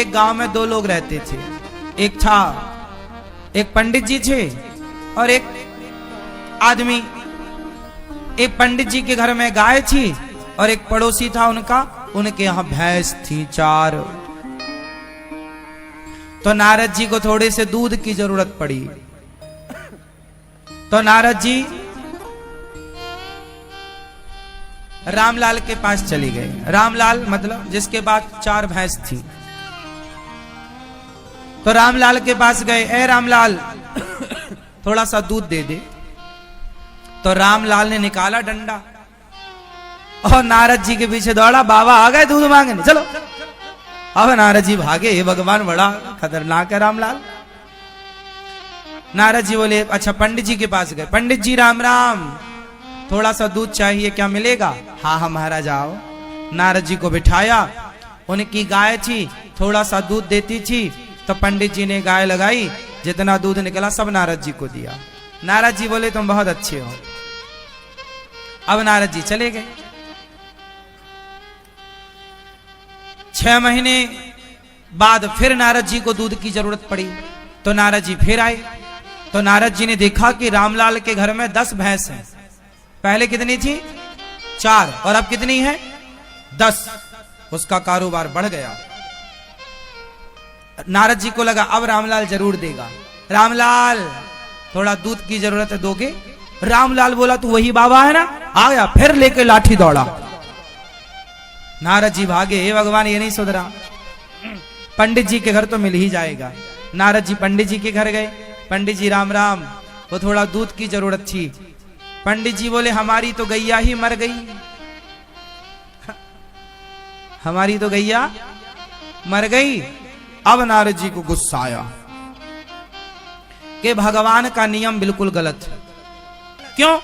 एक गांव में दो लोग रहते थे। एक पंडित जी थे और एक आदमी। एक पंडित जी के घर में गाय थी और एक पड़ोसी था उनका, उनके यहां भैंस थी 4। तो नारद जी को थोड़े से दूध की जरूरत पड़ी। तो नारद जी रामलाल के पास चले गए। रामलाल मतलब जिसके पास 4 भैंस थी। तो रामलाल के पास गए, ए रामलाल थोड़ा सा दूध दे दे। तो रामलाल ने निकाला डंडा और नारद जी के पीछे दौड़ा, बाबा आ गए दूध मांगने, चलो। अब नारद जी भागे, हे भगवान बड़ा खतरनाक है रामलाल। नारद जी बोले अच्छा पंडित जी के पास गए, पंडित जी राम राम, थोड़ा सा दूध चाहिए, क्या मिलेगा? हाँ हाँ महाराज आओ। नारद जी को बिठाया, उनकी गाय थी, थोड़ा सा दूध देती थी। तो पंडित जी ने गाय लगाई, जितना दूध निकला सब नारद जी को दिया। नारद जी बोले तुम बहुत अच्छे हो। अब नारद जी चले गए। 6 महीने बाद फिर नारद जी को दूध की जरूरत पड़ी। तो नारद जी फिर आए। तो नारद जी ने देखा कि रामलाल के घर में 10 भैंस हैं। पहले कितनी थी? 4 और अब कितनी है? 10। उसका कारोबार बढ़ गया। नारद जी को लगा अब रामलाल जरूर देगा। रामलाल थोड़ा दूध की जरूरत है, दोगे? रामलाल बोला तू वही बाबा है ना? आ गया, फिर लेके लाठी दौड़ा। नारद जी भागे, हे भगवान ये नहीं सुधरा, पंडित जी के घर तो मिल ही जाएगा। नारद जी पंडित जी के घर गए। पंडित जी राम राम, वो थोड़ा दूध की जरूरत थी। पंडित जी बोले हमारी तो गैया ही मर गई, हमारी तो गैया मर गई। अब नारद जी को गुस्सा आया कि भगवान का नियम बिल्कुल गलत है। क्यों?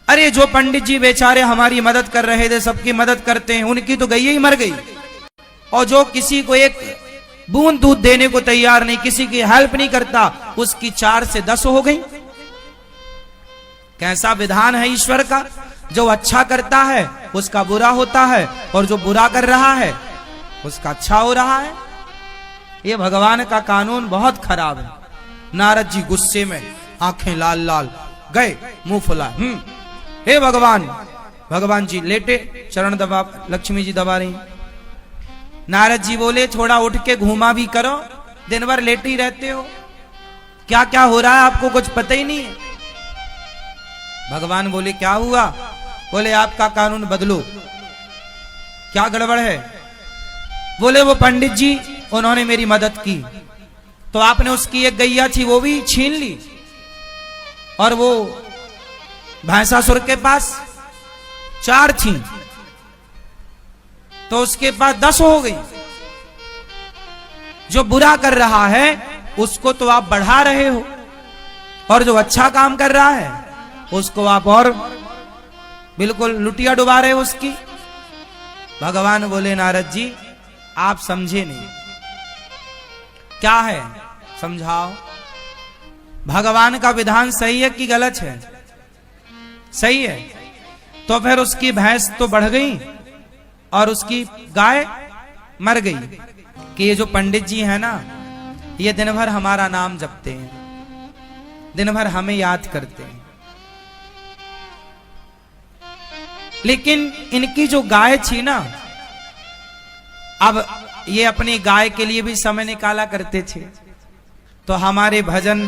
अरे जो पंडित जी बेचारे हमारी मदद कर रहे थे, सबकी मदद करते हैं, उनकी तो गैया ही मर गई। और जो किसी को एक बूंद दूध देने को तैयार नहीं, किसी की हेल्प नहीं करता, उसकी 4 से 10 हो गई। कैसा विधान है ईश्वर का? जो अच्छा करता है उसका बुरा होता है, और जो बुरा कर रहा है उसका अच्छा हो रहा है। ये भगवान का कानून बहुत खराब है। नारद जी गुस्से में, आंखें लाल लाल, गए मुंह फुला। हे भगवान। भगवान जी लेटे, चरण दबा, लक्ष्मी जी दबा रही। नारद जी बोले थोड़ा उठ के घूमा भी करो, दिन भर लेटे ही रहते हो, क्या क्या हो रहा है आपको कुछ पता ही नहीं है। भगवान बोले क्या हुआ? बोले आपका कानून बदलो। क्या गड़बड़ है? बोले वो पंडित जी उन्होंने मेरी मदद की, तो आपने उसकी एक गैया थी वो भी छीन ली, और वो भैंसासुर के पास 4 थी तो उसके पास 10 हो गई। जो बुरा कर रहा है उसको तो आप बढ़ा रहे हो, और जो अच्छा काम कर रहा है उसको आप और बिल्कुल लुटिया डुबा रहे हो उसकी। भगवान बोले नारद जी आप समझे नहीं, क्या है समझाओ। भगवान का विधान सही है कि गलत है? सही है। तो फिर उसकी भैंस तो बढ़ गई और उसकी गाय मर गई। कि ये जो पंडित जी है ना, ये दिन भर हमारा नाम जपते हैं, दिन भर हमें याद करते हैं, लेकिन इनकी जो गाय थी ना, अब ये अपनी गाय के लिए भी समय निकाला करते थे। तो हमारे भजन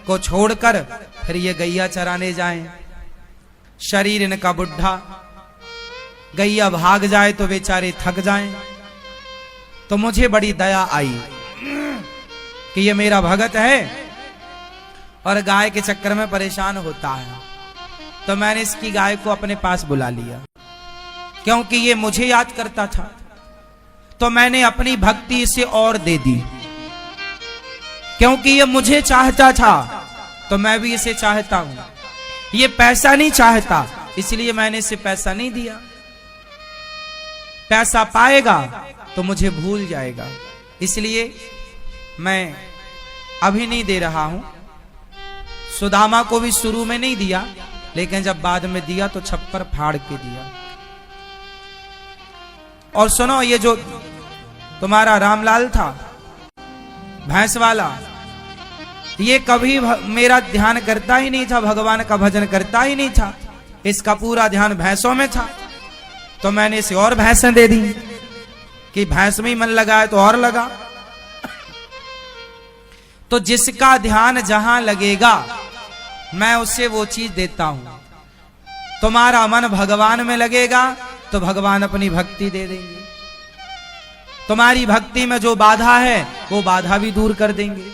को छोड़कर फिर ये गैया चराने जाएं। शरीर इनका बुढ़ा, गैया भाग जाए तो बेचारे थक जाएं। तो मुझे बड़ी दया आई कि ये मेरा भगत है और गाय के चक्कर में परेशान होता है। तो मैंने इसकी गाय को अपने पास बुला लिया, क्योंकि ये मुझे याद करता था। तो मैंने अपनी भक्ति इसे और दे दी, क्योंकि ये मुझे चाहता था तो मैं भी इसे चाहता हूं। ये पैसा नहीं चाहता, इसलिए मैंने इसे पैसा नहीं दिया। पैसा पाएगा तो मुझे भूल जाएगा, इसलिए मैं अभी नहीं दे रहा हूं। सुदामा को भी शुरू में नहीं दिया, लेकिन जब बाद में दिया तो छप्पर फाड़ के दिया। और सुनो, ये जो तुम्हारा रामलाल था भैंस वाला, ये कभी मेरा ध्यान करता ही नहीं था, भगवान का भजन करता ही नहीं था, इसका पूरा ध्यान भैंसों में था। तो मैंने इसे और भैंसें दे दी कि भैंस में ही मन लगा है तो और लगा। तो जिसका ध्यान जहां लगेगा मैं उसे वो चीज देता हूं। तुम्हारा मन भगवान में लगेगा तो भगवान अपनी भक्ति दे देंगे, तुम्हारी भक्ति में जो बाधा है वो बाधा भी दूर कर देंगे।